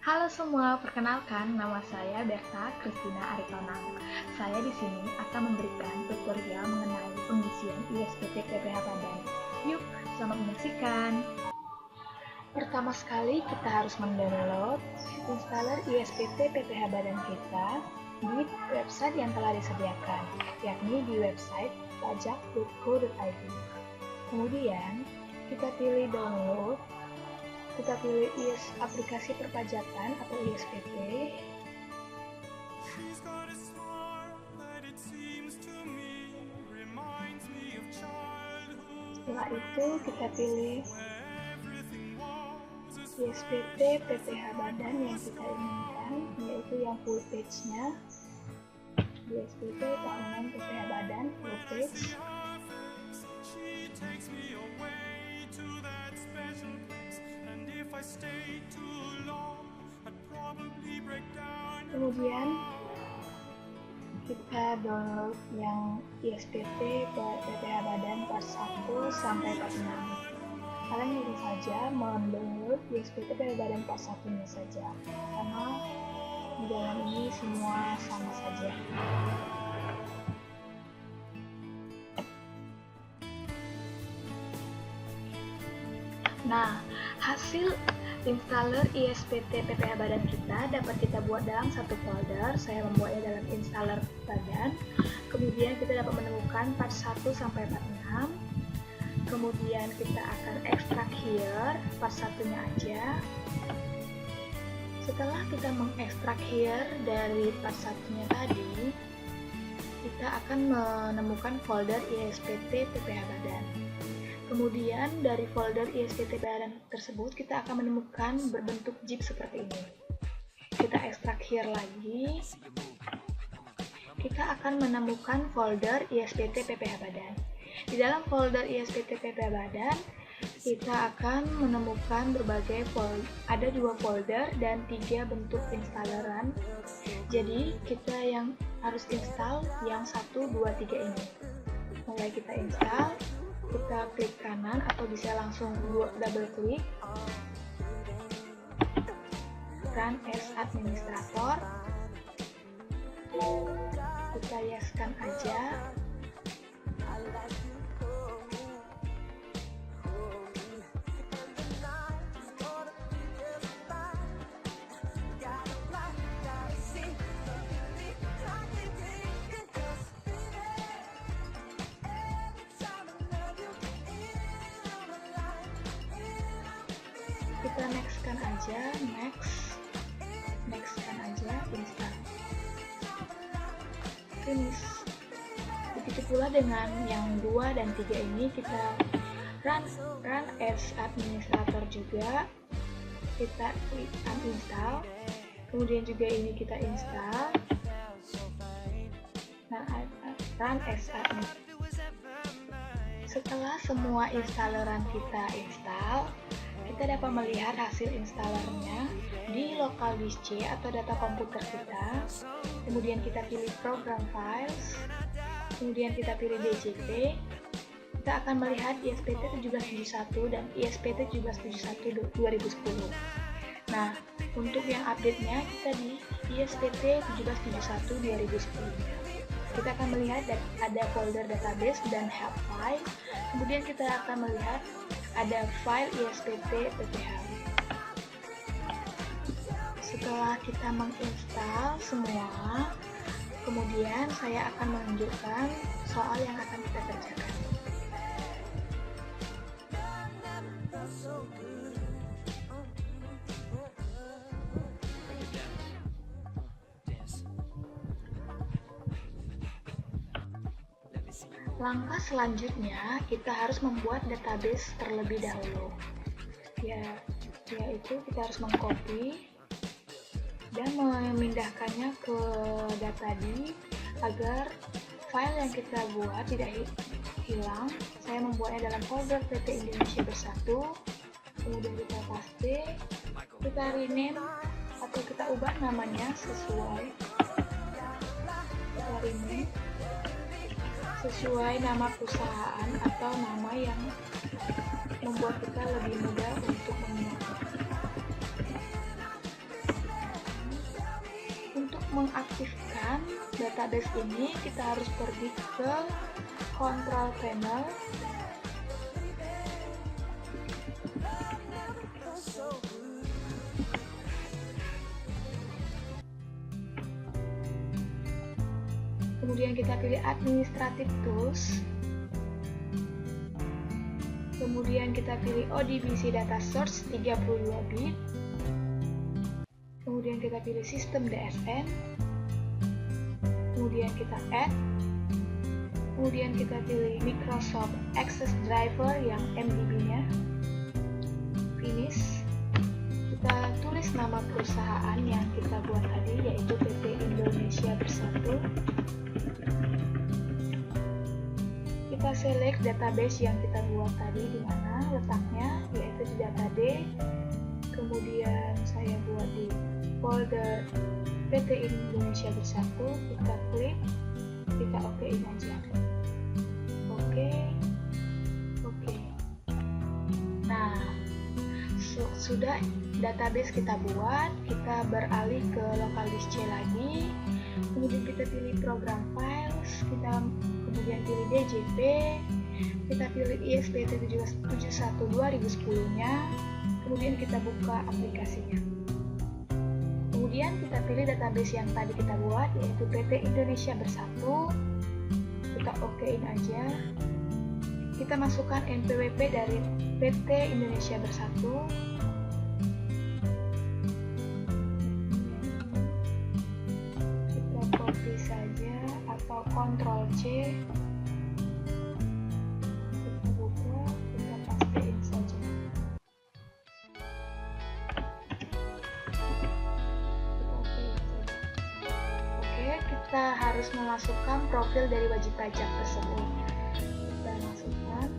Halo semua, perkenalkan nama saya Berta Kristina Aritonang. Saya di sini akan memberikan tutorial mengenai pengisian ISPT PPH Badan. Yuk, selamat menyaksikan. Pertama sekali kita harus mendownload installer ISPT PPH Badan kita di website yang telah disediakan, yakni di website pajak.go.id. Kemudian kita pilih download. Kita pilih aplikasi perpajakan atau ISPT. Setelah itu kita pilih ISPT PPH Badan yang kita inginkan, yaitu yang full page-nya. ISPT tahunan PPH Badan full page. Kemudian kita download yang ISPT PPH Badan part 1 sampai part 6. Kalian bisa saja mendownload ISPT PPH Badan part 1-nya saja, karena di dalam ini semua sama saja. Nah, hasil installer ISPT PPH Badan kita dapat kita buat dalam satu folder. Saya membuatnya dalam installer Badan. Kemudian kita dapat menemukan part 1 sampai part 6. Kemudian kita akan ekstrak here part 1-nya aja. Setelah kita mengekstrak here dari part 1-nya tadi, kita akan menemukan folder ISPT PPH Badan. Kemudian dari folder ISPT Badan tersebut kita akan menemukan berbentuk zip seperti ini. Kita ekstrak here lagi. Kita akan menemukan folder ISPT PPH Badan. Di dalam folder ISPT PPH Badan kita akan menemukan berbagai folder. Ada 2 folder dan 3 bentuk installeran. Jadi kita yang harus install yang 1, 2, 3 ini. Mulai kita install. Kita klik kanan atau bisa langsung double klik run as administrator. Kita yeskan aja. Kita nextkan aja, nextkan aja, install, finish. Begitu pula dengan yang 2 dan 3 ini kita run as administrator juga. Kita klik uninstall, kemudian juga ini kita install. Nah, run as admin. Setelah semua installeran kita install, kita dapat melihat hasil installernya di local disk C atau data komputer kita. Kemudian kita pilih program files, kemudian kita pilih DJP. Kita akan melihat ISPT 1771 dan ISPT 1771 2010. Nah, untuk yang update-nya kita di ISPT 1771 2010. Kita akan melihat ada folder database dan help file. Kemudian kita akan melihat ada file ISPT PPH. Setelah kita menginstal semua, kemudian saya akan menunjukkan soal yang akan kita kerjakan. Langkah selanjutnya kita harus membuat database terlebih dahulu. Yaitu kita harus mengcopy dan memindahkannya ke data-D agar file yang kita buat tidak hilang. Saya membuatnya dalam folder PT Indonesia Bersatu. Kemudian kita paste, kita rename atau kita ubah namanya sesuai. Kita rename sesuai nama perusahaan atau nama yang membuat kita lebih mudah untuk mengingatnya. mengaktifkan database ini, kita harus pergi ke Control Panel. Kemudian kita pilih Administrative Tools. Kemudian kita pilih ODBC Data Source 32 bit. Kemudian kita pilih System DSN. Kemudian kita Add. Kemudian kita pilih Microsoft Access Driver yang MDB-nya. Finish. Kita tulis nama perusahaan yang kita buat tadi, yaitu PT Indonesia Bersatu. Kita select database yang kita buat tadi, di mana letaknya, yaitu di data D. Kemudian saya buat di folder PT Indonesia Bersatu. Kita klik, kita okein aja. Oke. Nah, sudah database kita buat, kita beralih ke local disk C lagi. Kemudian kita pilih program files, kita kemudian pilih DJP, kita pilih ISBT71 2010-nya, kemudian kita buka aplikasinya. Kemudian kita pilih database yang tadi kita buat, yaitu PT Indonesia Bersatu. Kita okein aja. Kita masukkan NPWP dari PT Indonesia Bersatu. Kita copy saja atau Ctrl C. Kita buka, kita pastein saja. Oke, kita harus memasukkan profil dari wajib pajak tersebut. Kita masukkan.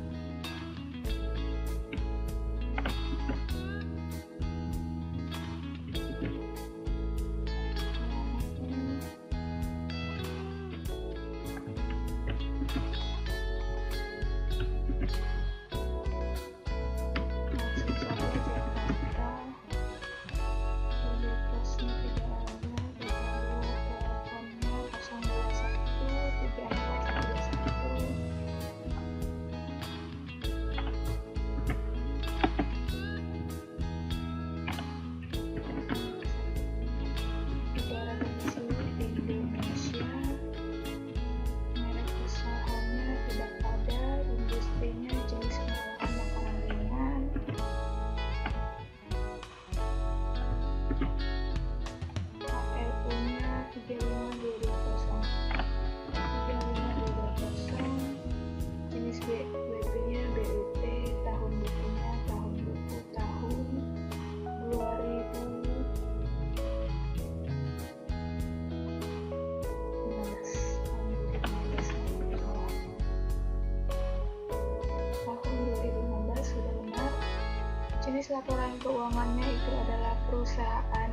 Jenis laporan keuangannya itu adalah perusahaan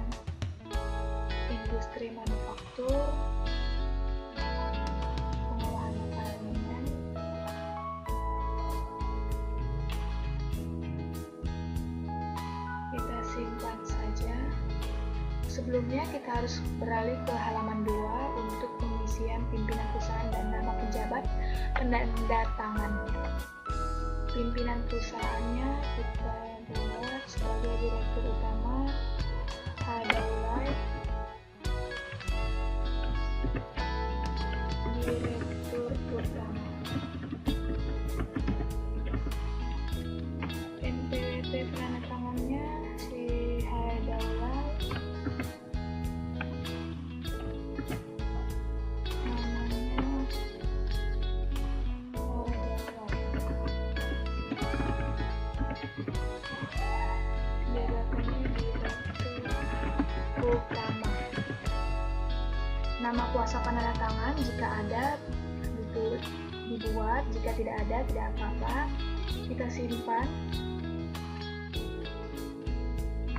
industri manufaktur, pengolahan makanan ringan. Kita simpan saja. Sebelumnya kita harus beralih ke halaman 2 untuk pengisian pimpinan perusahaan dan nama pejabat penanda tangan. Pimpinan perusahaannya kita buat sebagai direktur utama Hadaulay, direktur utama. NPWP penandatangannya si Hadaulay, nama kuasa penandatangan jika ada itu dibuat, jika tidak ada tidak apa-apa, kita simpan,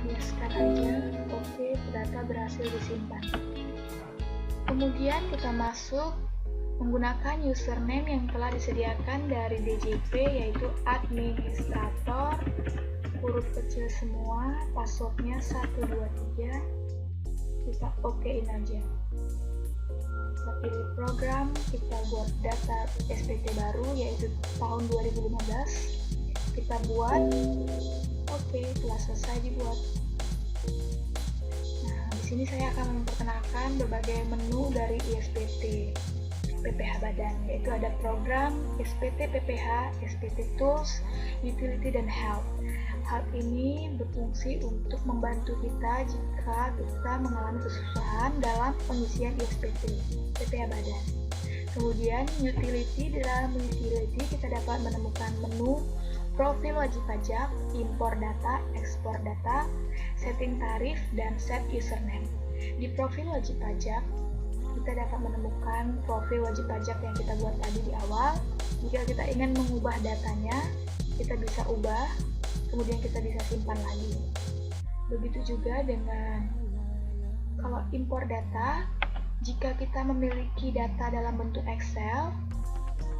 biaskan aja. Oke, data berhasil disimpan. Kemudian kita masuk menggunakan username yang telah disediakan dari DJP, yaitu administrator, huruf kecil semua, passwordnya 123. kita okein aja. Kita pilih program, kita buat data SPT baru yaitu tahun 2015. Kita buat, oke, telah selesai dibuat. Nah, di sini saya akan memperkenalkan berbagai menu dari ISPT PPH Badan, yaitu ada program, SPT PPH, SPT Tools, Utility, dan Help. Hal ini berfungsi untuk membantu kita jika kita mengalami kesusahan dalam pengisian ISPT PPH Badan. Kemudian Utility, di dalam Utility kita dapat menemukan menu profil wajib pajak, impor data, ekspor data, setting tarif, dan set username. Di profil wajib pajak, kita dapat menemukan profil wajib pajak yang kita buat tadi di awal. Jika kita ingin mengubah datanya, kita bisa ubah, kemudian kita bisa simpan lagi. Begitu juga dengan kalau impor data, jika kita memiliki data dalam bentuk Excel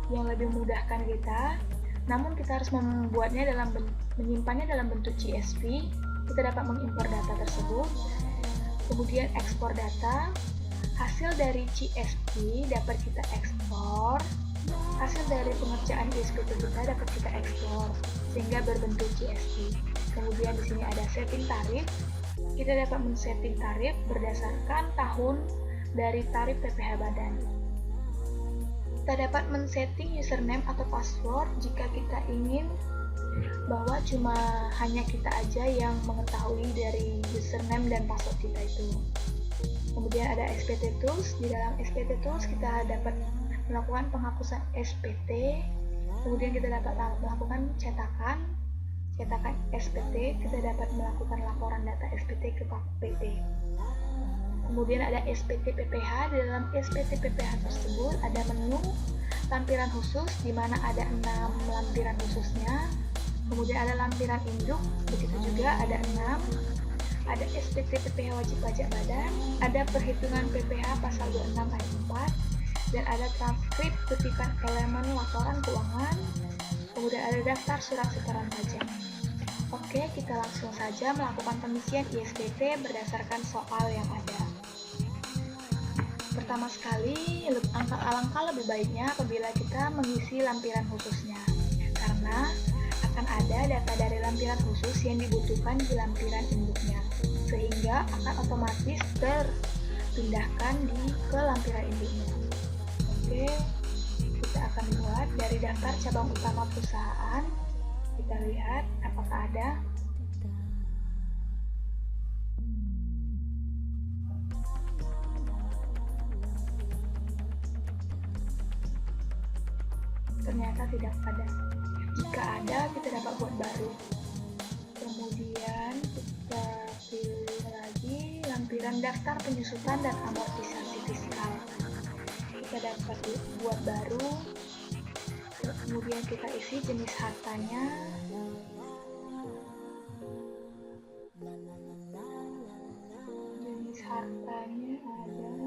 yang lebih memudahkan kita, namun kita harus menyimpannya dalam bentuk CSV, kita dapat mengimpor data tersebut. Kemudian ekspor data, hasil dari CSV dapat kita ekspor, hasil dari pengerjaan ISPT kita dapat kita ekspor sehingga berbentuk CSV. Kemudian di sini ada setting tarif, kita dapat men-setting tarif berdasarkan tahun dari tarif PPH Badan. Kita dapat men-setting username atau password jika kita ingin bahwa cuma hanya kita aja yang mengetahui dari username dan password kita itu. Kemudian ada SPT Tools. Di dalam SPT Tools kita dapat melakukan penghapusan SPT. Kemudian kita dapat melakukan cetakan SPT. Kita dapat melakukan laporan data SPT ke PT. Kemudian ada SPT PPH. Di dalam SPT PPH tersebut ada menu lampiran khusus di mana ada 6 lampiran khususnya. Kemudian ada lampiran induk, begitu juga ada 6. Ada SPT PPH wajib pajak badan, ada perhitungan PPH pasal 26 ayat 4, dan ada transkrip kutipan elemen laporan keuangan. Kemudian ada daftar surat setoran pajak. Oke, kita langsung saja melakukan pengisian ISPT berdasarkan soal yang ada. Pertama sekali, alangkah lebih baiknya apabila kita mengisi lampiran khususnya, karena akan ada data dari lampiran khusus yang dibutuhkan di lampiran induknya, sehingga akan otomatis terpindahkan ke lampiran induknya. Oke, kita akan buat dari daftar cabang utama perusahaan. Kita lihat apakah ada. Ternyata tidak ada. Jika ada, kita dapat buat baru. Kemudian kita pilih lagi lampiran daftar penyusutan dan amortisasi fiskal. Kita dapat buat baru. Kemudian kita isi jenis hartanya. Jenis hartanya ada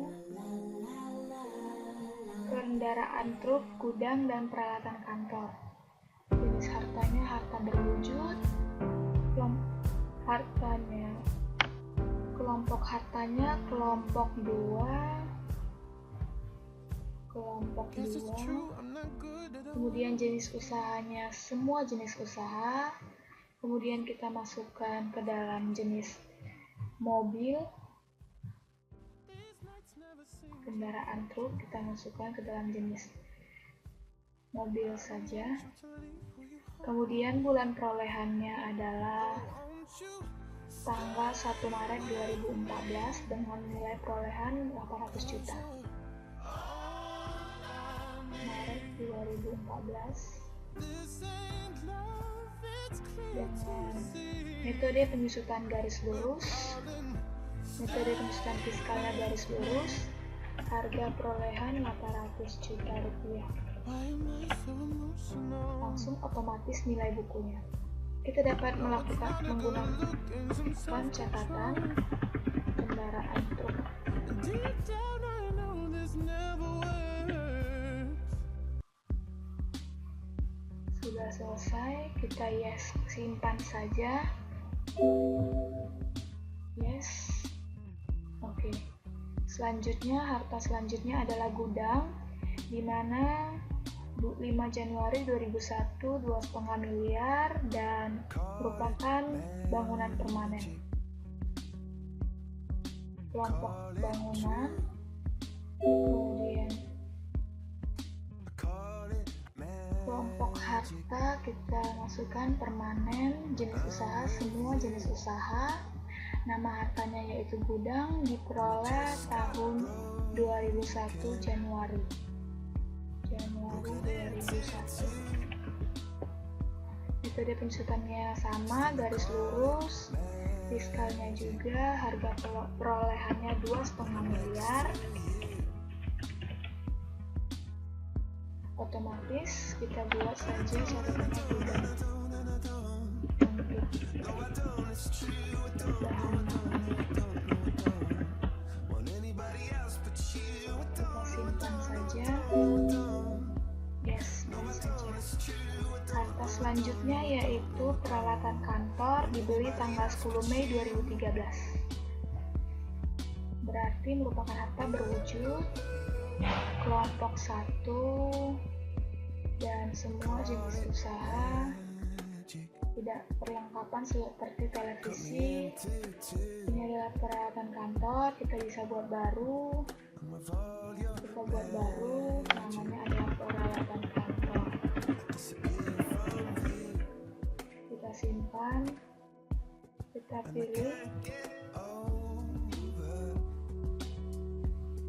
kendaraan truk, gudang, dan peralatan kantor. Jenis hartanya harta berwujud. Kelompok hartanya kelompok 2. Kemudian jenis usahanya semua jenis usaha. Kemudian kita masukkan ke dalam jenis mobil, kendaraan truk kita masukkan ke dalam jenis mobil saja. Kemudian bulan perolehannya adalah tanggal 1 Maret 2014 dengan nilai perolehan 800 juta. Maret 2014 dengan metode penyusutan garis lurus, metode penyusutan fiskalnya garis lurus, harga perolehan 800 juta rupiah. Langsung otomatis nilai bukunya. Kita dapat menggunakan catatan kendaraan truk. Sudah selesai, kita simpan saja. Yes. Oke, Selanjutnya, harta selanjutnya adalah gudang, di mana 5 Januari 2001 2,5 miliar dan merupakan bangunan permanen. Kelompok bangunan, kemudian kelompok harta kita masukkan permanen, jenis usaha, semua jenis usaha. Nama hartanya yaitu gudang, diperoleh tahun 2001 Januari 2001. Metode pensutannya sama, garis lurus, fiskalnya juga, harga perolehannya 2,5 miliar. Otomatis kita buat saja catatannya gudang untuk bahan kita simpan saja. Simpan saja. Harta selanjutnya yaitu peralatan kantor, dibeli tanggal 10 Mei 2013. Berarti merupakan harta berwujud kelompok 1 dan semua jenis usaha, tidak perlengkapan seperti televisi. Ini adalah peralatan kantor, kita bisa buat baru, namanya adalah peralatan kantor. Kita simpan, kita pilih,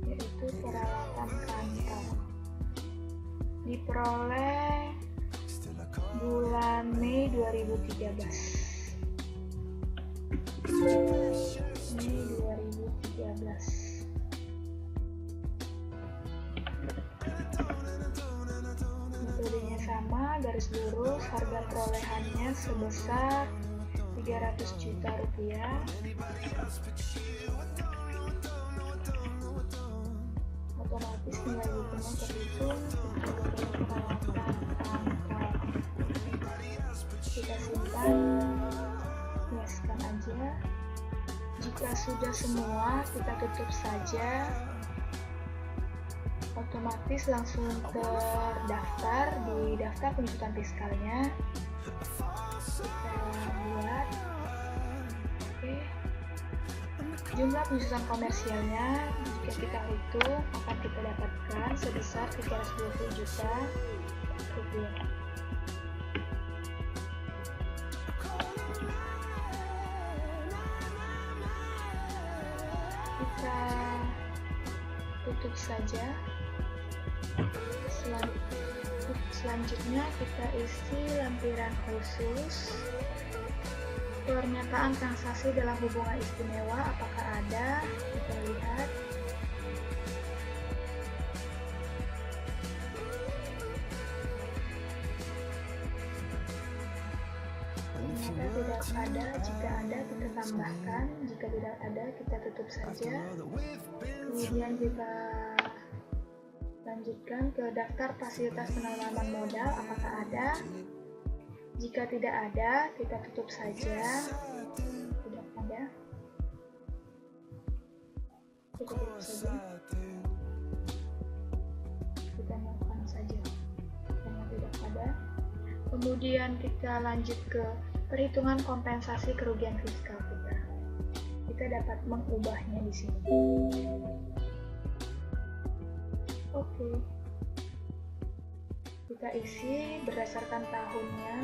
yaitu peralatan kantor. Diperoleh bulan Mei 2013. Metodenya sama, garis lurus, harga perolehannya sebesar 300 juta rupiah. Otomatis nilai hitungan terhitung peralatan kantor. Kita simpan, hiaskan aja. Jika sudah semua, kita tutup saja. Otomatis langsung terdaftar di daftar penuntutan fiskalnya. Kita buat. Oke. Jumlah penuntutan komersialnya jika kita hitung akan kita dapatkan sebesar 320 juta rupiah. Kita tutup saja. Selanjutnya kita isi lampiran khusus. Pernyataan transaksi dalam hubungan istimewa, apakah ada? Kita lihat. Ternyata tidak ada. Jika ada, kita tambahkan. Jika tidak ada, kita tutup saja. Kemudian kita lanjutkan ke daftar fasilitas penanaman modal, apakah ada? Jika tidak ada, kita tutup saja. Tidak ada, kita tutup saja. Kita nyalakan saja karena tidak ada. Kemudian kita lanjut ke perhitungan kompensasi kerugian fiskal kita. Kita dapat mengubahnya di sini. Oke. Kita isi berdasarkan tahunnya.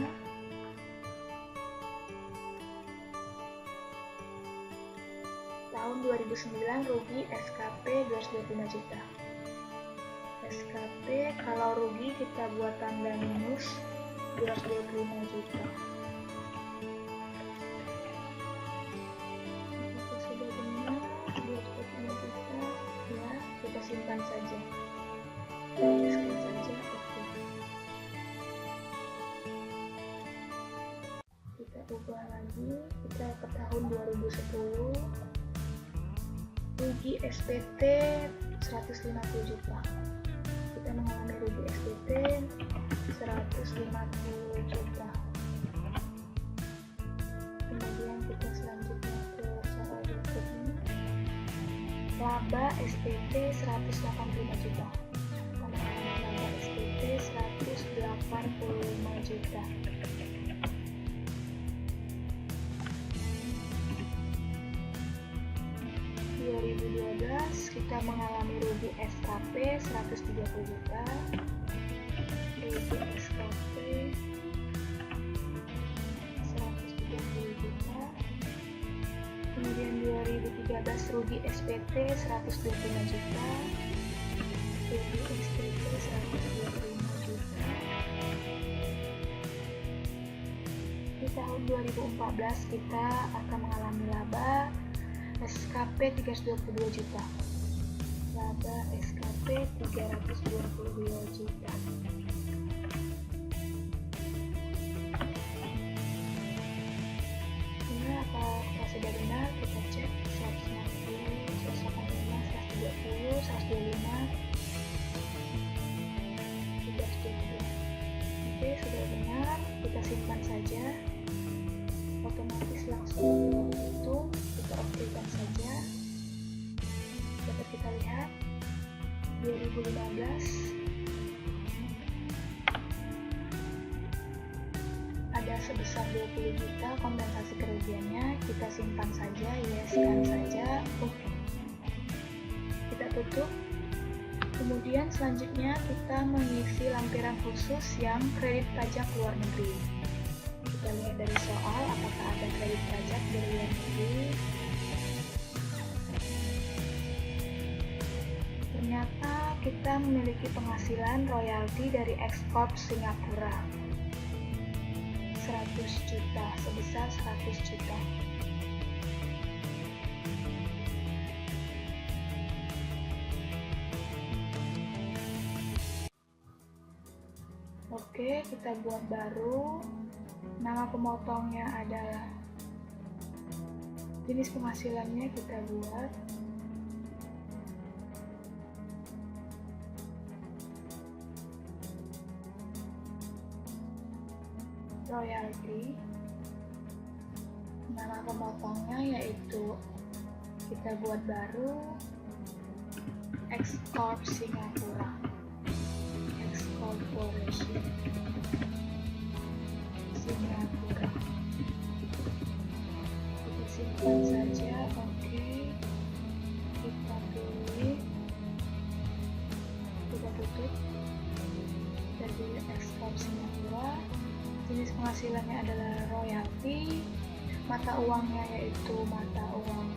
Tahun 2009 rugi SKP 225 juta. SKP kalau rugi kita buat tanda minus 225 juta. Kita sudah benar 225 juta, ya kita simpan saja. Simpan saja. Kita ubah lagi, kita ke tahun 2010. Rugi SPT 150 juta. Kita mengalami rugi SPT 150 juta. Kemudian kita selanjutnya ke cara berikutnya. laba SPT 185 juta. Kita mengalami laba SPT 185 juta. Kita mengalami rugi SKP 130 juta. Rugi SKP 130 juta. Kemudian 2013 rugi SPT 125 juta. Rugi SPT 125 juta. Di tahun 2014 kita akan mengalami laba SKP 322 juta. Laba SKP 322 juta. Ini apa sudah benar? Kita cek 160, 185, 120, 125, 322. Oke, sudah benar. Kita simpan saja. Otomatis langsung hitung. Kita okekan saja. Dapat kita lihat 2015 ada sebesar 20 juta kompensasi kerugiannya. Kita simpan saja, yeskan saja, oke. Kita tutup. Kemudian selanjutnya kita mengisi lampiran khusus yang kredit pajak luar negeri. Kita lihat dari soal apakah ada kredit pajak dari luar negeri. Ternyata kita memiliki penghasilan royalti dari ekspor Singapura 100 juta, sebesar 100 juta. Oke, kita buat baru. Nama pemotongnya adalah, jenis penghasilannya kita buat royalti. Nama pemotongnya yaitu kita buat baru Export Singapura, Corporation Singapura. Kita simpan saja, oke. Kita pilih, kita tutup. Kita pilih Export Singapura. Jenis penghasilannya adalah royalti. Mata uangnya yaitu mata uang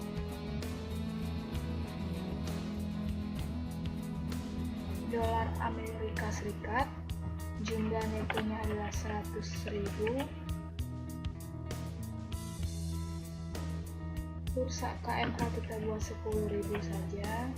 dolar Amerika Serikat. Jumlah netonya adalah 100.000. Bursa KMK kita buat 10.000 saja.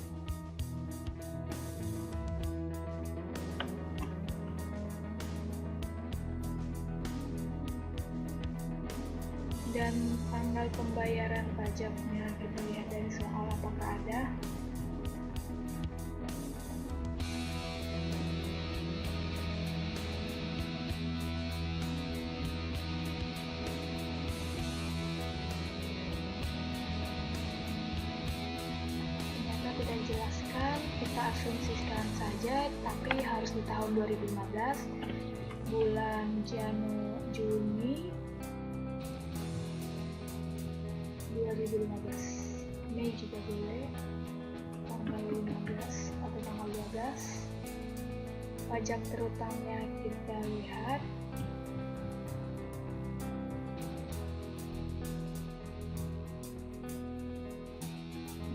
Dan tanggal pembayaran pajaknya kita lihat dari soal apakah ada. Ternyata tidak dijelaskan, kita asumsikan saja, tapi harus di tahun 2015 bulan Juni 2015. Mei juga boleh, tanggal 15 atau tanggal 12. Pajak terutangnya kita lihat.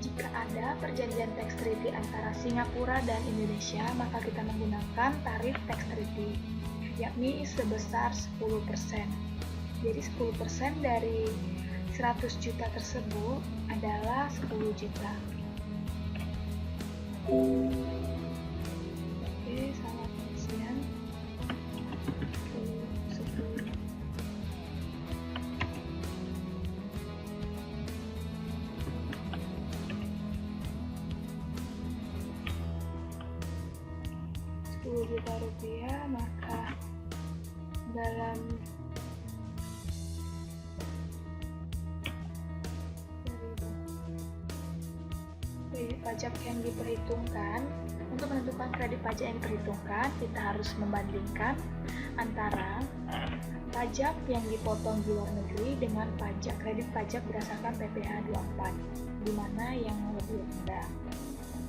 Jika ada perjanjian tax treaty antara Singapura dan Indonesia, maka kita menggunakan tarif tax treaty, yakni sebesar 10%. Jadi 10% dari 100 juta tersebut adalah 10 juta. Oke, salah pengisian. 10. Rp10 juta, maka dalam pajak yang diperhitungkan. Untuk menentukan kredit pajak yang diperhitungkan, kita harus membandingkan antara pajak yang dipotong di luar negeri dengan kredit pajak berdasarkan PPh 24, di mana yang lebih rendah.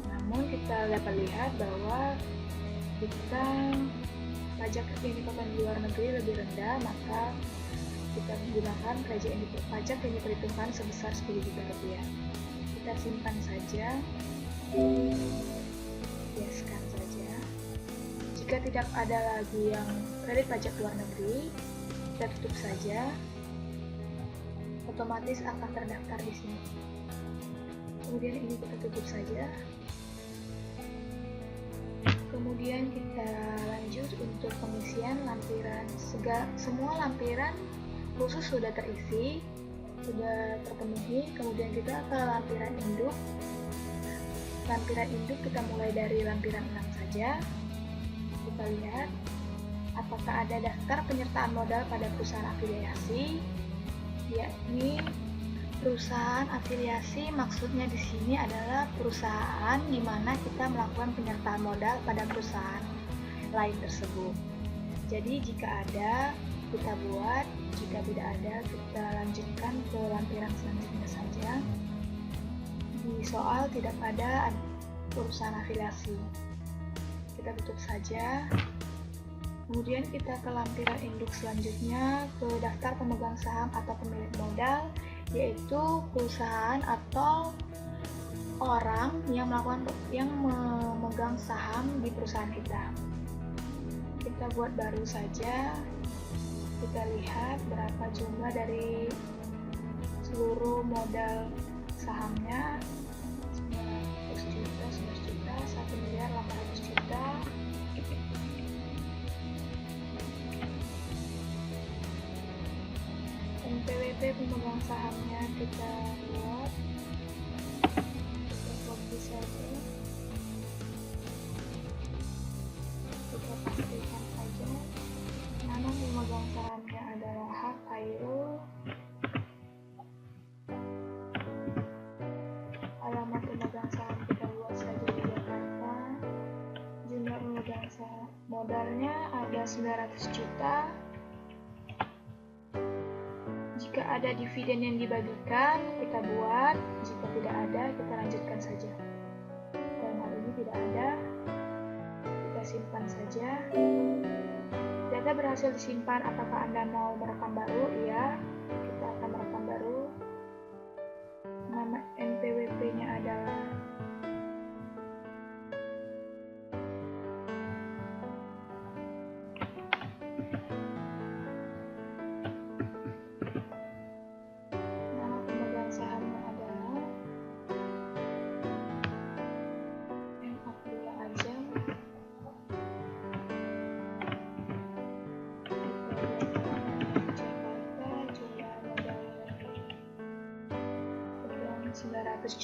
Namun kita dapat lihat bahwa jika pajak yang dipotong di luar negeri lebih rendah, maka kita menggunakan pajak yang diperhitungkan sebesar 10 juta rupiah. Kita simpan saja, biaskan saja. Jika tidak ada lagi yang kredit pajak luar negeri, kita tutup saja, otomatis akan terdaftar di sini. Kemudian ini kita tutup saja. Kemudian kita lanjut untuk pengisian lampiran. Semua lampiran khusus sudah terisi, sudah terpenuhi. Kemudian kita ke lampiran induk. Lampiran induk kita mulai dari lampiran 6 saja. Kita lihat apakah ada daftar penyertaan modal pada perusahaan afiliasi, yakni perusahaan afiliasi. Maksudnya di sini adalah perusahaan di mana kita melakukan penyertaan modal pada perusahaan lain tersebut. Jadi jika ada, kita buat; jika tidak ada, kita lanjutkan ke lampiran selanjutnya saja. Di soal tidak ada perusahaan afiliasi, kita tutup saja. Kemudian kita ke lampiran induk selanjutnya, ke daftar pemegang saham atau pemilik modal, yaitu perusahaan atau orang yang memegang saham di perusahaan kita. Kita buat baru saja. Kita lihat berapa jumlah dari seluruh modal sahamnya. 900 juta, 11 juta, 1.800.000.000. NPWP pemegang sahamnya kita buat, kita copy saja, kita pastikan saja nama pemegang sahamnya adalah H. Khairul, alamat pemegang saham kita buat saja di Jakarta, jumlah pemegang saham modalnya ada 900 juta. Jika ada dividen yang dibagikan, kita buat; jika tidak ada, kita lanjutkan saja. Dalam hal ini tidak ada, kita simpan saja. Data berhasil disimpan. Apakah Anda mau merekam baru? Iya, kita akan merekam baru. Nama NPWP-nya adalah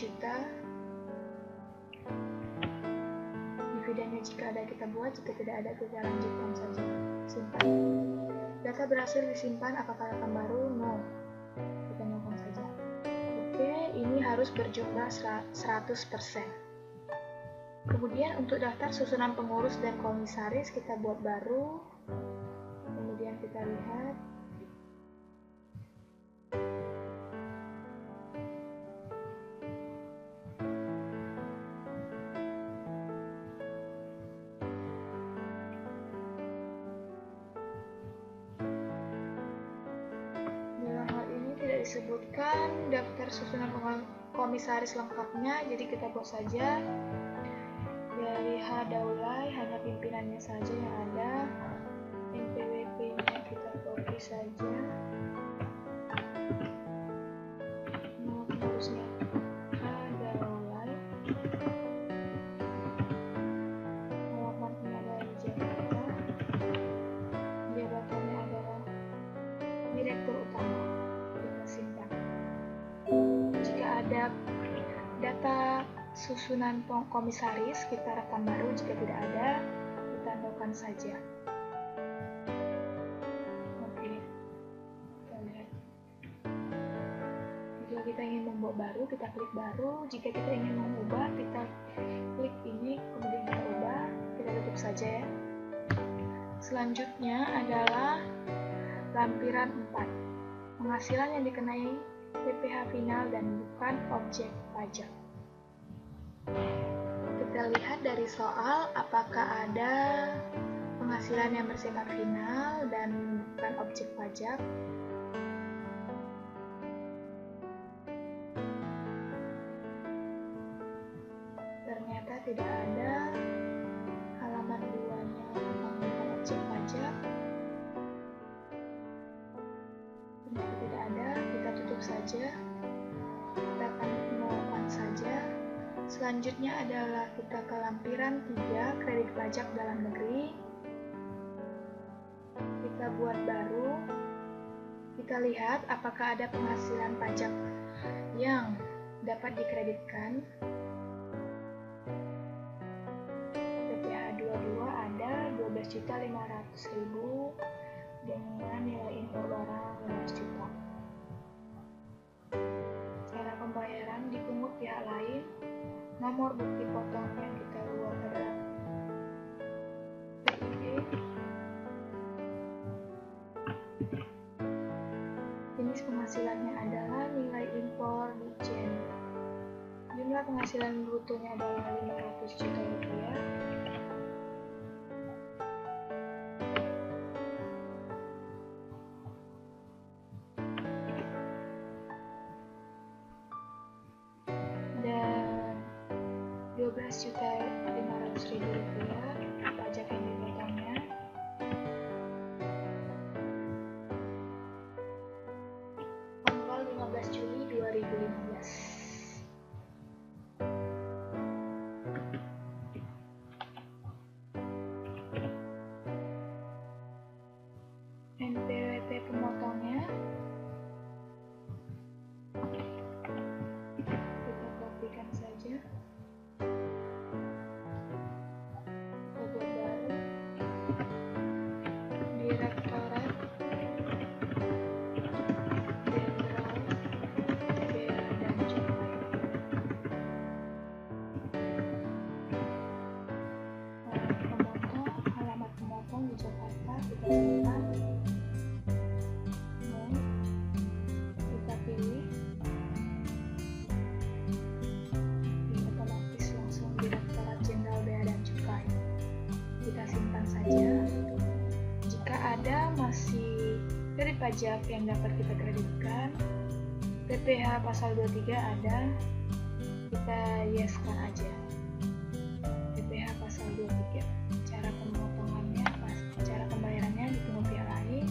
juta. Dividennya jika ada kita buat, jika tidak ada kita lanjutkan saja. Simpan. Data berhasil disimpan. Apakah rekam baru? No. Kita nyalakan saja. Oke, ini harus berjumlah 100%. Kemudian untuk daftar susunan pengurus dan komisaris kita buat baru. Kemudian kita lihat. Disebutkan daftar susunan komisaris lengkapnya, jadi kita buat saja dari H. Daulay, hanya pimpinannya saja yang ada. NPWP-nya kita copy saja. Nama pengurusnya H. Daulay, alamatnya adalah di Jakarta, jabatannya adalah direktur utama. Ada data susunan komisaris, kita rekam baru; jika tidak ada, kita nokan saja. Oke, kita lihat. Jika kita ingin membuat baru, kita klik baru; jika kita ingin mengubah, kita saja ya. Selanjutnya adalah lampiran 4, penghasilan yang dikenai PPh final dan bukan objek pajak. Kita lihat dari soal apakah ada penghasilan yang bersifat final dan bukan objek pajak. Ternyata tidak ada. Halaman 2-nya tentang bukan objek pajak. Ternyata tidak ada. Kita tutup saja. Kita akan nolkan saja. Selanjutnya adalah kita ke lampiran 3, kredit pajak dalam negeri. Kita buat baru. Kita lihat apakah ada penghasilan pajak yang dapat dikreditkan. PPh 22 ada 12.500.000 dengan nilai impor barang 15 juta. Cara pembayaran dipungut pihak lain. Nomor bukti potong yang kita buat adalah PID. Jenis penghasilannya adalah nilai impor Nichen. Jumlah penghasilan brutonya adalah 500 juta rupiah. Dan 12.500.000 rupiah pajak yang dipotongnya. Tanggal 15 Juli 2015. NPWP pemotongnya kita kopikan saja. Kita buat baru. Direktorat Jenderal Bea dan Cukai. Pemotong, alamat pemotong di Jakarta kita simpan. Kita pilih. Ini otomatis langsung Direktorat Jenderal Bea dan Cukai. Kita simpan saja. Jika ada masih kredit pajak yang dapat kita kreditkan, PPh pasal 23 ada, kita yeskan aja. PPh pasal 23. Cara pemotongannya, cara pembayarannya dipungut pihak lain.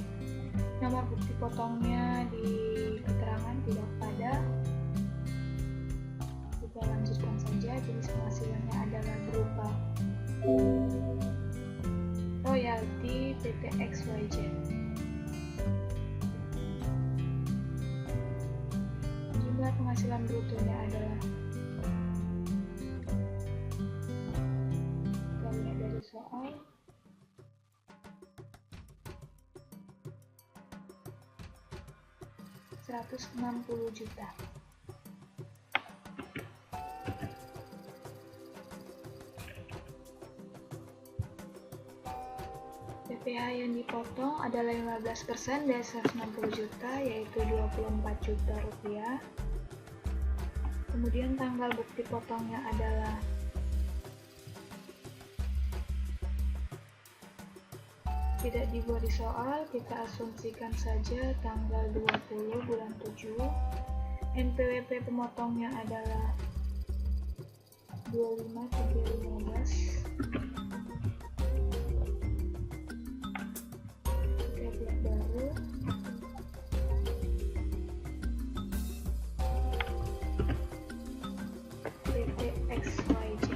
Nomor bukti potongnya di keterangan tidak pada. Kita lanjutkan saja. Jenis penghasilannya adalah berupa royalti PT XYZ. Jumlah penghasilan brutonya adalah, kita lihat dari soal, Rp160 juta. PPh yang dipotong adalah 15% dari 160 juta, yaitu 24 juta rupiah. Kemudian tanggal bukti potongnya adalah tidak dibuat di soal, kita asumsikan saja tanggal 20 bulan 7. NPWP pemotongnya adalah 25/3/15. Kita buat baru. PT XYZ.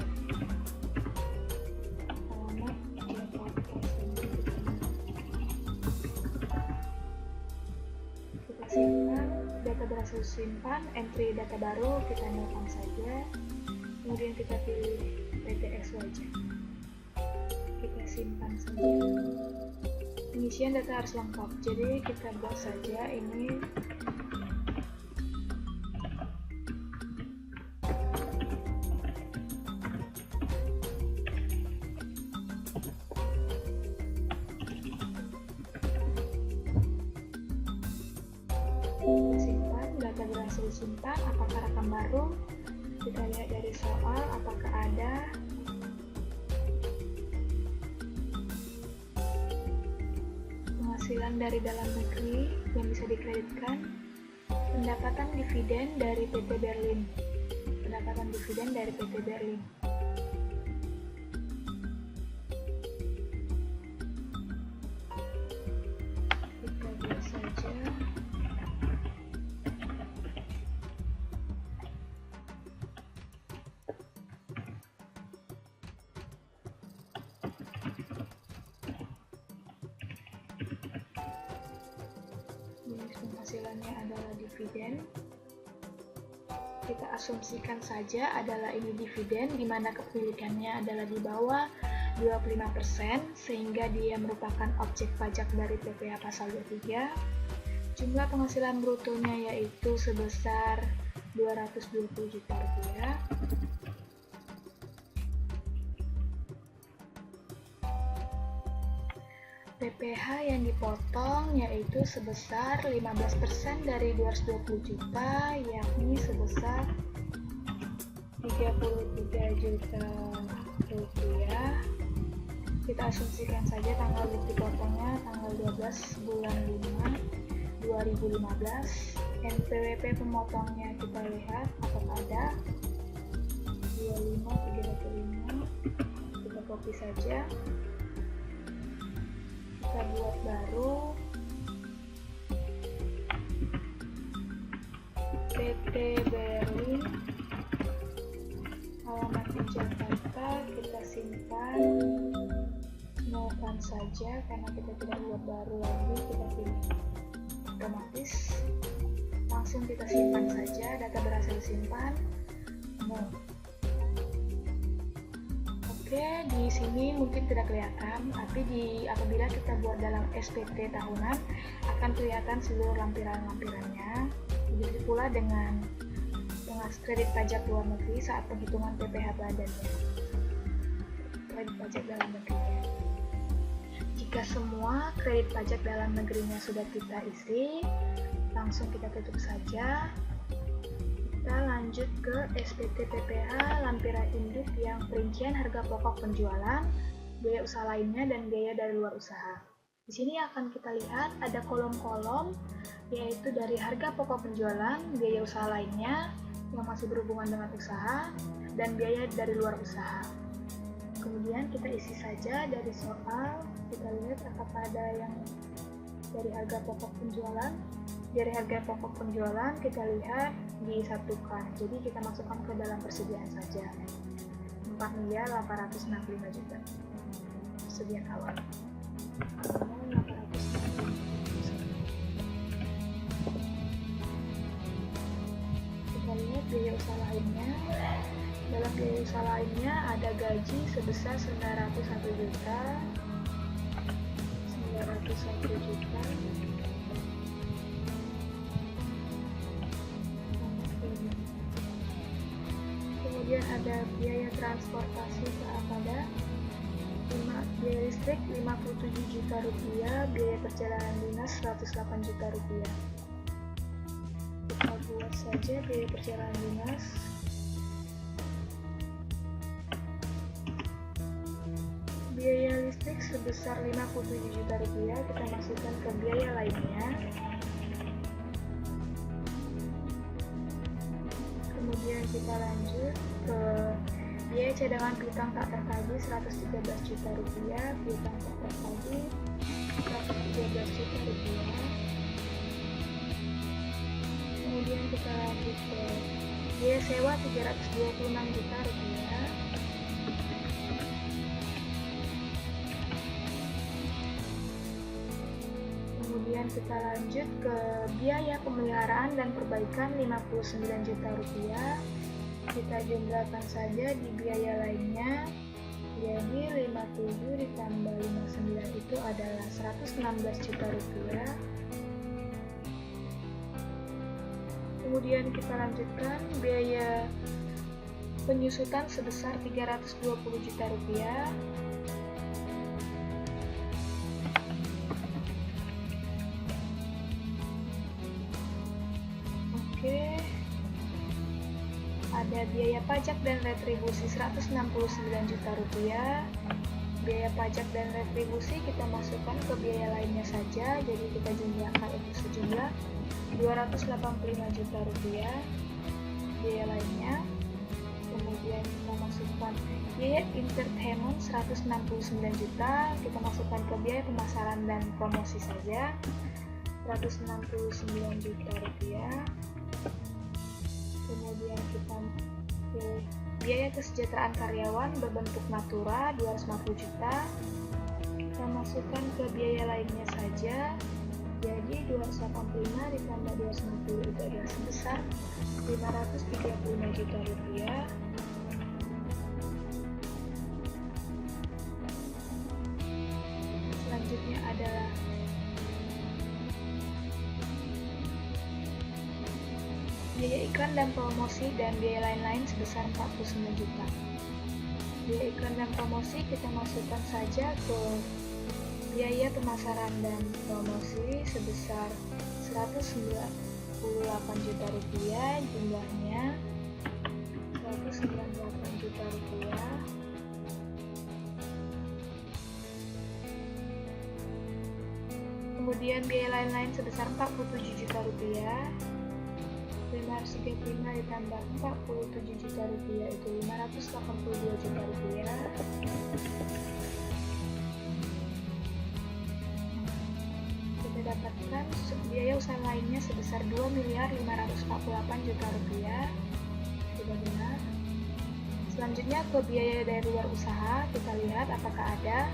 Alamat Jakarta Selatan. Kita simpan, data berhasil simpan, entry data baru kita nyalakan saja. Kemudian kita pilih PT XYZ. Kita simpan saja. Pengisian data harus lengkap, jadi kita buat saja ini disimpan, apakah rekam baru. Kita lihat dari soal apakah ada. Penghasilan dari dalam negeri yang bisa dikreditkan. Pendapatan dividen dari PT Berlin. Pendapatan dividen dari PT Berlin. Kita buat saja. Jenis penghasilannya adalah dividen. Kita asumsikan saja adalah ini dividen, di mana kepemilikannya adalah di bawah 25%, sehingga dia merupakan objek pajak dari PPh pasal 23. Jumlah penghasilan brutonya yaitu sebesar 220 juta rupiah. PPh yang dipotong yaitu sebesar 15% dari 220 juta, yakni sebesar 33 juta rupiah. Kita asumsikan saja tanggal dipotongnya tanggal 12 bulan 5 2015. NPWP pemotongnya kita lihat apakah ada 25 305. Kita copy saja. Kita buat baru PT Berlin, alamat di Jakarta, kita simpan, nolkan saja karena kita tidak buat baru lagi, kita pilih otomatis, langsung kita simpan saja, data berhasil disimpan, no. Oke, di sini mungkin tidak kelihatan, tapi apabila kita buat dalam SPT tahunan akan kelihatan seluruh lampiran-lampirannya. Begitu pula dengan kredit pajak luar negeri saat penghitungan PPh badannya. Kredit pajak dalam negerinya. Jika semua kredit pajak dalam negerinya sudah kita isi, langsung kita tutup saja. Kita lanjut ke SPT PPh lampiran induk yang perincian harga pokok penjualan, biaya usaha lainnya, dan biaya dari luar usaha. Di sini akan kita lihat ada kolom-kolom, yaitu dari harga pokok penjualan, biaya usaha lainnya yang masih berhubungan dengan usaha, dan biaya dari luar usaha. Kemudian kita isi saja dari soal, kita lihat apakah ada yang dari harga pokok penjualan. Dari harga pokok penjualan kita lihat disatukan, jadi kita masukkan ke dalam persediaan saja. 4.865 juta persediaan awal. Kita lihat biaya usaha lainnya. Dalam biaya usaha lainnya ada gaji sebesar 901 juta. Kemudian ada biaya transportasi ke Armada, biaya listrik 57 juta rupiah, biaya perjalanan dinas 108 juta rupiah. Kita buat saja biaya perjalanan dinas. Biaya listrik sebesar 57 juta rupiah, kita masukkan ke biaya lainnya. Kemudian kita lanjut ke biaya cadangan piutang tak tertagih 113 juta rupiah, piutang tak tertagih 113 juta rupiah. Kemudian kita lanjut ke biaya sewa 326 juta rupiah. Kemudian kita lanjut ke biaya pemeliharaan dan perbaikan 59 juta rupiah. Kita jumlahkan saja di biaya lainnya. Jadi 57 ditambah 59 itu adalah 116 juta rupiah. Kemudian kita lanjutkan biaya penyusutan sebesar 320 juta rupiah. Oke, ada biaya pajak dan retribusi 169 juta rupiah. Biaya pajak dan retribusi kita masukkan ke biaya lainnya saja, jadi kita jumlahkan itu sejumlah 285 juta rupiah biaya lainnya. Kemudian kita masukkan biaya entertainment 169 juta, kita masukkan ke biaya pemasaran dan promosi saja 169 juta rupiah. Kemudian kita pilih biaya kesejahteraan karyawan berbentuk natura 250 juta, kita masukkan ke biaya lainnya saja, jadi 285 ditambah 250 itu adalah sebesar 535 juta rupiah. Selanjutnya adalah biaya iklan dan promosi dan biaya lain-lain sebesar 49 juta. Biaya iklan dan promosi kita masukkan saja ke biaya pemasaran dan promosi sebesar 198 juta rupiah, jumlahnya 198 juta rupiah. Kemudian biaya lain-lain sebesar 47 juta rupiah. 535 ditambah 47 juta rupiah itu 582 juta rupiah. Kita dapatkan biaya usaha lainnya sebesar 2.548 juta rupiah. Sudah benar. Selanjutnya ke biaya dari luar usaha, kita lihat apakah ada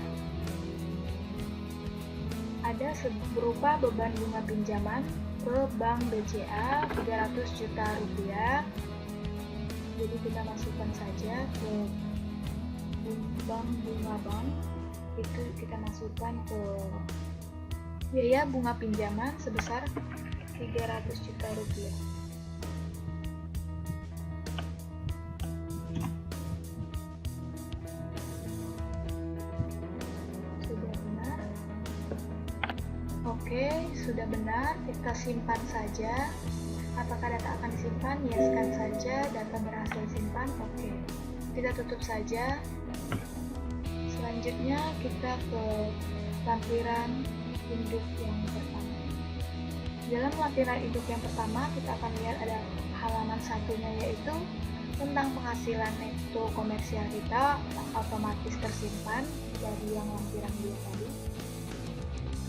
berupa beban bunga pinjaman ke Bank BCA 300 juta rupiah. Jadi kita masukkan saja ke bank bunga bank, itu kita masukkan ke biaya bunga pinjaman sebesar 300 juta rupiah. Oke, sudah benar, kita simpan saja. Apakah data akan disimpan? Yeskan saja, data berhasil simpan. Oke, kita tutup saja. Selanjutnya kita ke lampiran induk yang pertama. Dalam lampiran induk yang pertama, kita akan lihat ada halaman satunya, yaitu tentang penghasilan neto komersial kita otomatis tersimpan dari yang lampiran 2 tadi.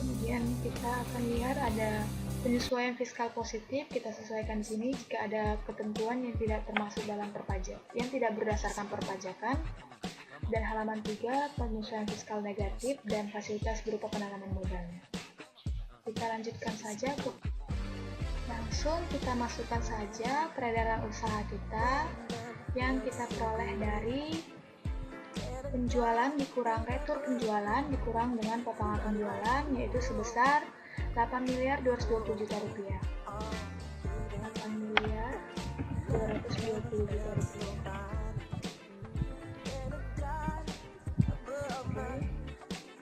Kemudian kita akan lihat ada penyesuaian fiskal positif, kita sesuaikan di sini jika ada ketentuan yang tidak termasuk dalam yang tidak berdasarkan perpajakan. Dan halaman 3 penyesuaian fiskal negatif dan fasilitas berupa penanaman modalnya. Kita lanjutkan saja, langsung kita masukkan saja peredaran usaha kita yang kita peroleh dari penjualan dikurang retur penjualan dikurang dengan potongan penjualan, yaitu sebesar 8.220 juta rupiah. 8.220 juta rupiah.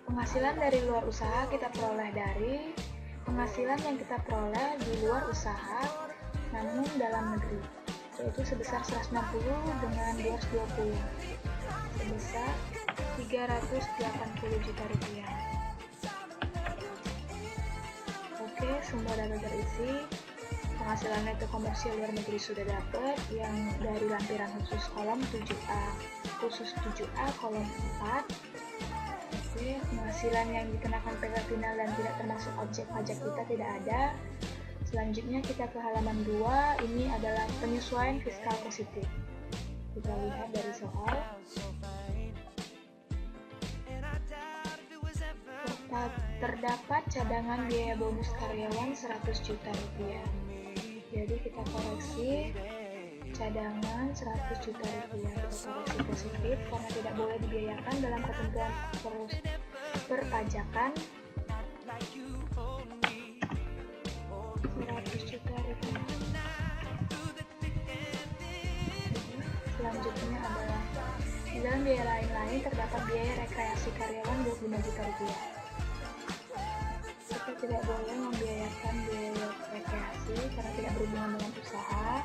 Penghasilan dari luar usaha kita peroleh dari penghasilan yang kita peroleh di luar usaha namun dalam negeri, yaitu sebesar 160 dengan 220 sebesar 380 juta rupiah. Oke, semua data terisi. Penghasilan neto komersial luar negeri sudah dapat, yang dari lampiran khusus kolom 7A, khusus 7A kolom 4. Oke, penghasilan yang dikenakan pajak final dan tidak termasuk objek pajak kita tidak ada. Selanjutnya kita ke halaman 2, ini adalah penyesuaian fiskal positif. Kita lihat dari soal. Terdapat cadangan biaya bonus karyawan 100 juta rupiah. Jadi kita koreksi cadangan 100 juta rupiah. Kita koreksi positif karena tidak boleh dibiayakan dalam ketentuan perpajakan. 100 juta rupiah. Selanjutnya adalah di dalam biaya lain-lain terdapat biaya rekreasi karyawan 25 juta rupiah. Kita tidak boleh membiayakan biaya rekreasi karena tidak berhubungan dengan usaha.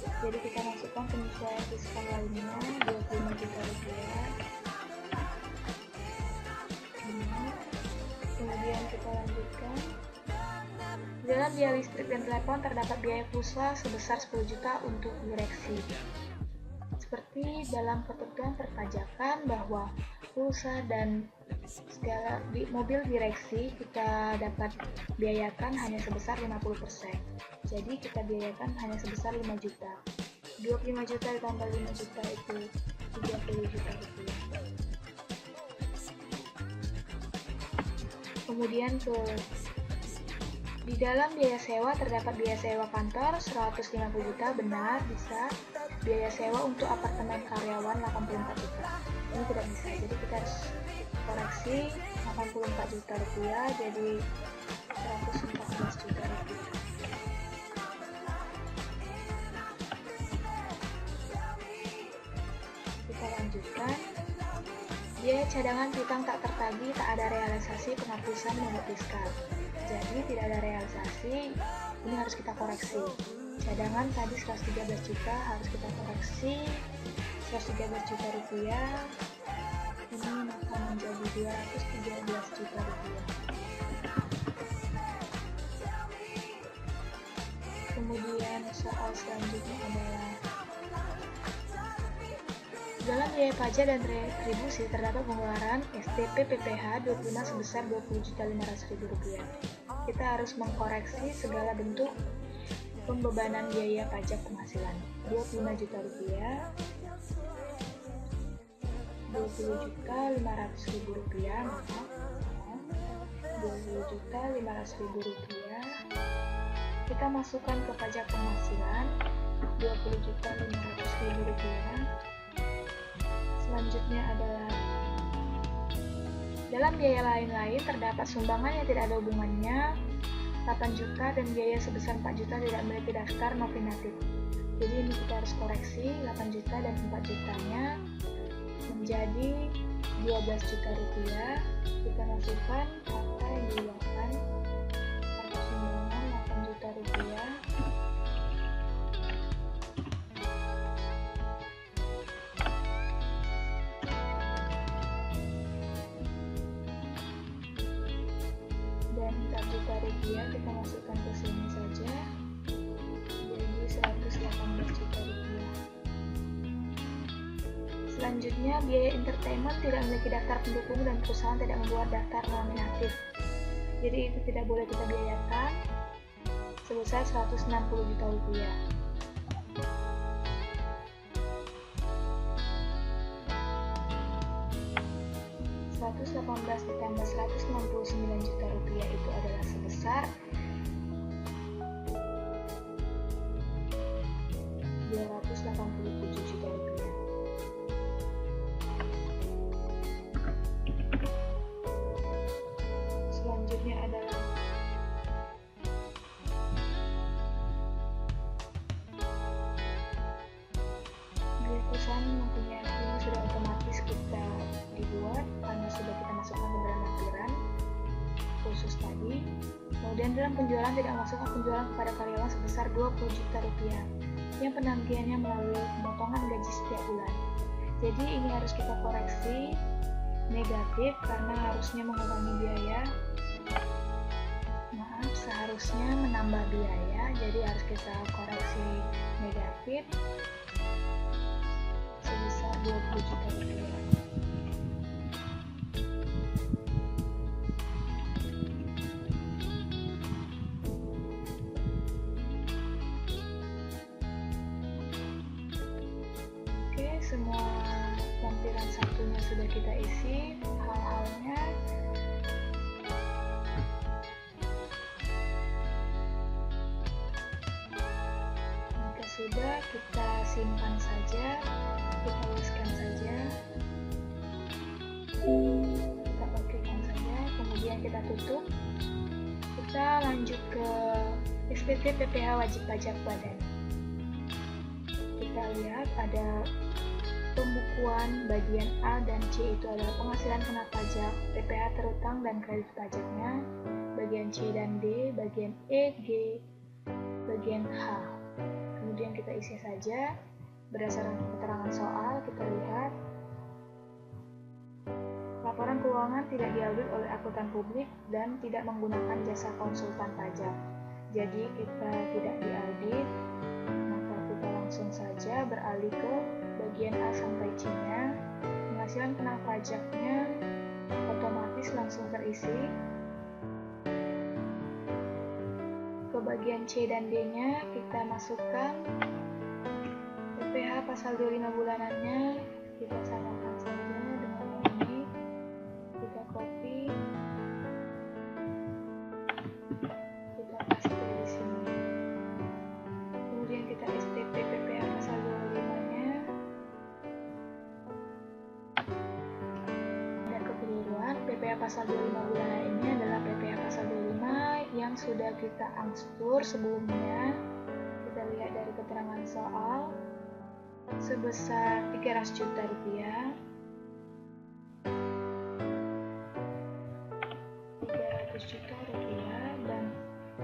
Jadi kita masukkan penyesuaian fiskal lainnya 25 juta rupiah. Kemudian kita lanjutkan. Dalam biaya listrik dan telepon terdapat biaya pulsa sebesar 10 juta untuk direksi. Seperti dalam ketentuan perpajakan bahwa pulsa dan segala mobil direksi kita dapat biayakan hanya sebesar 50%. Jadi kita biayakan hanya sebesar 5 juta. 25 juta ditambah 5 juta itu 30 juta rupiah. Kemudian di dalam biaya sewa terdapat biaya sewa kantor 150 juta, benar, bisa. Biaya sewa untuk apartemen karyawan 84 juta. Ini tidak bisa, jadi kita harus koreksi 84 juta rupiah jadi 114 juta rupiah. Kita lanjutkan. Biaya cadangan piutang tak tertagih, tak ada realisasi penghapusan mogok fiskal. Jadi tidak ada realisasi, ini harus kita koreksi. Cadangan tadi 113 juta, harus kita koreksi 113 juta rupiah. Ini maka menjadi 213 juta rupiah. Kemudian soal selanjutnya adalah dalam biaya pajak dan retribusi terdapat pengeluaran STP PPh 25 sebesar 20.500.000 rupiah. Kita harus mengkoreksi segala bentuk pembebanan biaya pajak penghasilan 25 juta rupiah, 20.500.000 rupiah, 20.500.000 rupiah. Kita masukkan ke pajak penghasilan 20.500.000 rupiah. Selanjutnya adalah dalam biaya lain-lain terdapat sumbangan yang tidak ada hubungannya 8 juta dan biaya sebesar 4 juta tidak memiliki daftar nominatif. Jadi ini kita harus koreksi 8 juta dan 4 jutanya menjadi 12 juta rupiah. Kita masukkan kata yang dihilangkan atau sumbangan 8 juta rupiah. Dan 4 juta rupiah kita masukkan ke sini saja, jadi 118 juta rupiah. Selanjutnya, biaya entertainment tidak memiliki daftar pendukung dan perusahaan tidak membuat daftar nominatif. Jadi itu tidak boleh kita biayakan sebesar 160 juta rupiah. Ditambah 169 juta rupiah itu adalah sebesar 287 juta rupiah. Selanjutnya adalah perusahaan mempunyai ini sudah otomatis kita dibuat karena sudah kita masukkan beberapa lampiran khusus tadi. Kemudian dalam penjualan tidak masukkan penjualan kepada karyawan sebesar 20 juta rupiah yang penanggihannya melalui pemotongan gaji setiap bulan. Jadi ini harus kita koreksi negatif karena harusnya mengurangi biaya. Maaf, seharusnya menambah biaya, jadi harus kita koreksi negatif sebesar 20 juta rupiah. Oke, semua lampiran satunya sudah kita isi hal-halnya. Jika sudah, kita simpan saja, kita tuliskan saja, kita pakaikan saja, kemudian kita tutup. Kita lanjut ke SPT PPh wajib pajak badan. Kita lihat ada pembukuan bagian A dan C itu adalah penghasilan kena pajak, PPh terutang dan kredit pajaknya, bagian C dan D, bagian E, G, bagian H. kemudian kita isi saja. Berdasarkan keterangan soal, kita lihat laporan keuangan tidak diaudit oleh akuntan publik dan tidak menggunakan jasa konsultan pajak. Jadi kita tidak diaudit, maka kita langsung saja beralih ke bagian A sampai C-nya. Penghasilan kena pajaknya otomatis langsung terisi. Ke bagian C dan D-nya kita masukkan PPh pasal 25 bulanannya, kita samakan saja dengan ini. Kita copy, kita paste di sini. Kemudian kita STP PPh pasal 25-nya. Ada kekeliruan, PPh pasal 25 bulanan ini adalah PPh pasal 25 yang sudah kita angsur sebelumnya. Kita lihat dari keterangan soal sebesar 300 juta rupiah. 300 juta rupiah dan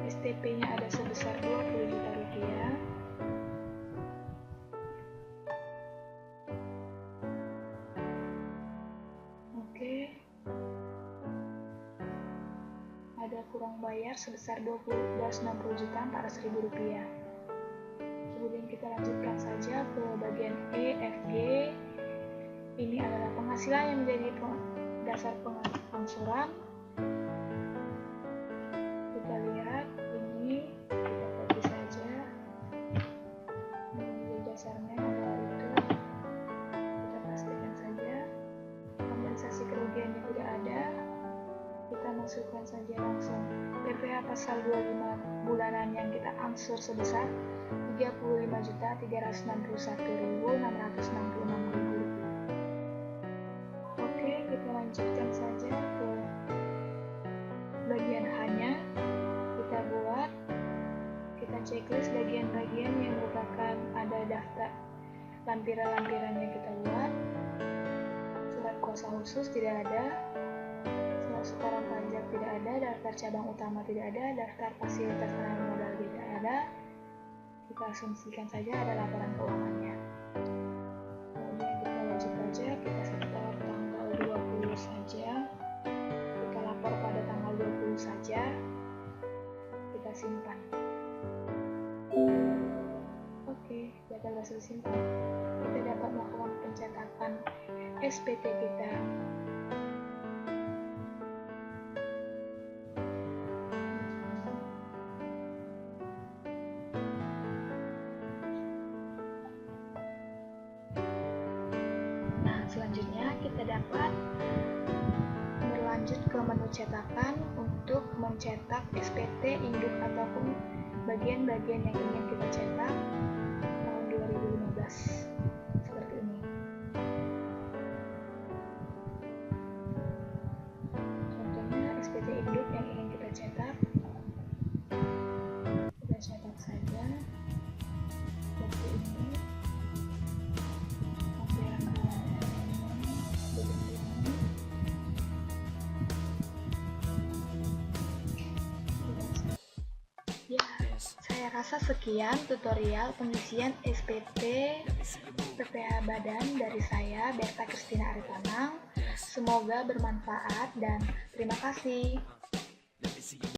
STP-nya ada sebesar 20 juta rupiah. Oke. Ada kurang bayar sebesar 260 juta 400 ribu rupiah. Kemudian kita lanjutkan saja ke bagian E, F, G. Ini adalah penghasilan yang menjadi dasar pengangsuran. Kita lihat ini, kita copy saja. Menjadi dasarnya adalah itu. Kita pastikan saja. Kompensasi kerugiannya tidak ada. Kita masukkan saja langsung PPh pasal 25 bulanan yang kita angsur sebesar 35.361.666 rupiah. Oke, kita lanjutkan saja ke bagian H-nya. Kita buat, kita checklist bagian-bagian yang merupakan ada daftar lampiran-lampirannya kita buat. Surat kuasa khusus tidak ada, surat setoran pajak tidak ada, daftar cabang utama tidak ada, daftar fasilitas penanaman modal tidak ada. Kita asumsikan saja ada laporan keuangannya. Kemudian kita wajib pajak, kita setor tanggal 20 saja. Kita lapor pada tanggal 20 saja. Kita simpan. Oke, data berhasil simpan. Kita dapat melakukan pencetakan SPT kita. Selanjutnya kita dapat berlanjut ke menu cetakan untuk mencetak SPT induk ataupun bagian-bagian yang ingin kita cetak tahun 2015 seperti ini. Contohnya SPT induk yang ingin kita cetak, kita cetak saja seperti ini. Saya rasa sekian tutorial pengisian SPT PPh Badan dari saya, Berta Kristina Aritanang. Semoga bermanfaat dan terima kasih.